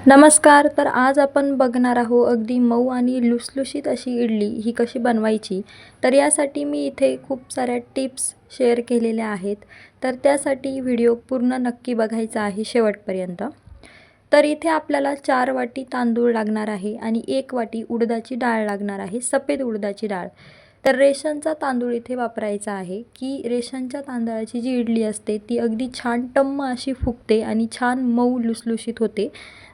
नमस्कार. तर आज आपण बघणार आहोत अगदी मऊ आणि लुसलुशीत अशी इडली ही कशी बनवायची. तर यासाठी मी इथे खूप साऱ्या टिप्स शेअर केलेल्या आहेत. तर त्यासाठी व्हिडिओ पूर्ण नक्की बघायचा आहे शेवटपर्यंत. तर इथे आपल्याला 4 वाटी तांदूळ लागणार आहे आणि 1 वाटी उडदाची डाळ लागणार आहे, सफेद उडदाची डाळ. तर रेशनचा तांदूळ इथे वापरायचा आहे, की रेशनच्या तांदळाची जी इडली असते ती अगदी छान टम्म अशी फुगते आणि छान मऊ लुसलुशीत होते.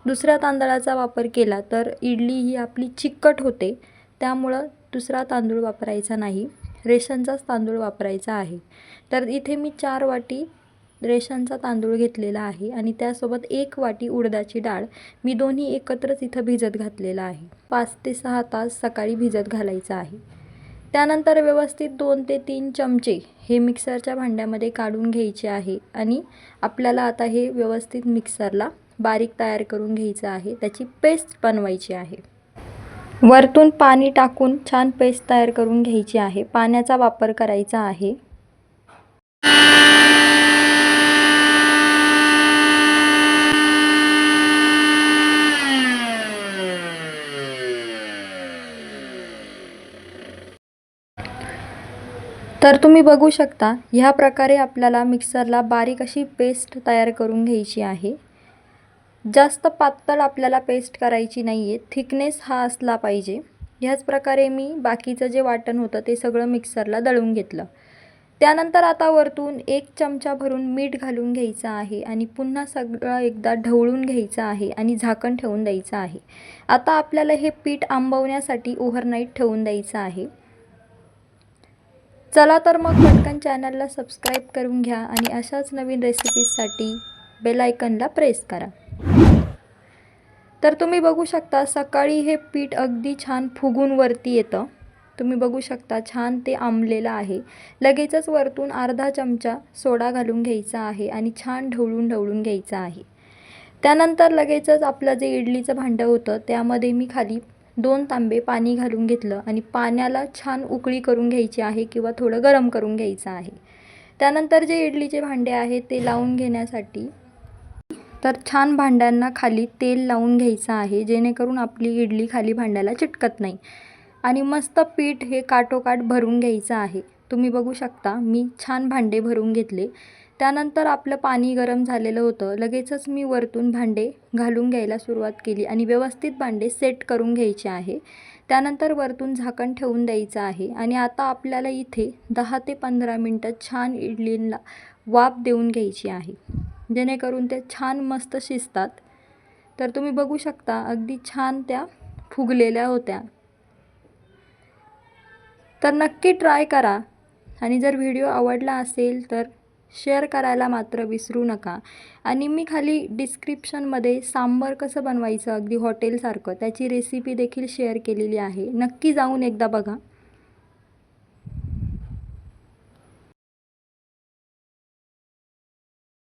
दुसऱ्या तांदळाचा वापर केला तर इडली ही आपली चिकट होते, त्यामुळं दुसरा तांदूळ वापरायचा नाही, रेशनचाच तांदूळ वापरायचा आहे. तर इथे मी 4 वाटी रेशनचा तांदूळ घेतलेला आहे आणि त्यासोबत 1 वाटी उडदाची डाळ मी दोन्ही एकत्रच इथं भिजत घातलेलं आहे. 5 ते 6 तास सकाळी भिजत घालायचं आहे. त्यानंतर व्यवस्थित 2 ते 3 चमचे हे मिक्सरच्या भांड्यामध्ये काढून घ्यायचे आहे आणि आपल्याला आता हे व्यवस्थित मिक्सरला बारीक तयार करून घ्यायचं आहे, त्याची पेस्ट बनवायची आहे. वरतून पाणी टाकून छान पेस्ट तयार करून घ्यायची आहे. पाण्याचा वापर करायचा आहे. तर तुम्ही बघू शकता ह्या प्रकारे आपल्याला मिक्सरला बारीक अशी पेस्ट तयार करून घ्यायची आहे. जास्त पातळ आपल्याला पेस्ट करायची नाही आहे, थिकनेस हा असला पाहिजे. ह्याच प्रकारे मी बाकीचं जे वाटण होतं ते सगळं मिक्सरला दळून घेतलं. त्यानंतर आता वरतून 1 चमचा भरून मीठ घालून घ्यायचं आहे आणि पुन्हा सगळं एकदा ढवळून घ्यायचं आहे आणि झाकण ठेवून द्यायचं आहे. आता आपल्याला हे पीठ आंबवण्यासाठी ओव्हरनाईट ठेवून द्यायचं आहे. चला तर मग पटकन चॅनलला सबस्क्राईब करून घ्या आणि अशाच नवीन रेसिपीजसाठी बेल आयकनला प्रेस करा. तर तुम्ही बघू शकता सकाळी हे पीठ अगदी छान फुगून वरती येतं. तुम्ही बघू शकता छान ते आंबलेलं आहे. लगेचच वरतून अर्धा चमचा सोडा घालून घ्यायचा आहे आणि छान ढवळून घ्यायचं आहे. त्यानंतर लगेचच आपलं जे इडलीचं भांडं होतं त्यामध्ये मी खाली 2 तांबे पाणी घालून घेतलं आणि पाण्याला छान उकळी करून घ्यायची आहे किंवा थोडं गरम करून घ्यायचं आहे. त्यानंतर जे इडलीचे भांडे आहेत ते लावून घेण्यासाठी तर छान भांड्यांना खाली तेल लावून घ्यायचं आहे, जेणेकरून आपली इडली खाली भांड्याला चिटकत नाही आणि मस्त पीठ हे काठोकाठ भरून घ्यायचं आहे. तुम्ही बघू शकता मी छान भांडे भरून घेतले. त्यानंतर आपलं पाणी गरम झालेलं होतं. लगेचच मी वरतून भांडे घालून घ्यायला सुरुवात केली आणि व्यवस्थित भांडे सेट करून घ्यायचे आहे. त्यानंतर वरतून झाकण ठेवून द्यायचं आहे आणि आता आपल्याला इथे 10 ते 15 मिनटं छान इडलीला वाफ देऊन घ्यायची आहे, जेणेकरून ते छान मस्त शिजतात. तर तुम्ही बघू शकता अगदी छान त्या फुगलेल्या होत्या. तर नक्की ट्राय करा आणि जर व्हिडिओ आवडला असेल तर शेअर करायला मात्र विसरू नका. आणि मी खाली डिस्क्रिप्शनमध्ये सांबार कसं बनवायचं अगदी हॉटेलसारखं त्याची रेसिपी देखील शेअर केलेली आहे, नक्की जाऊन एकदा बघा.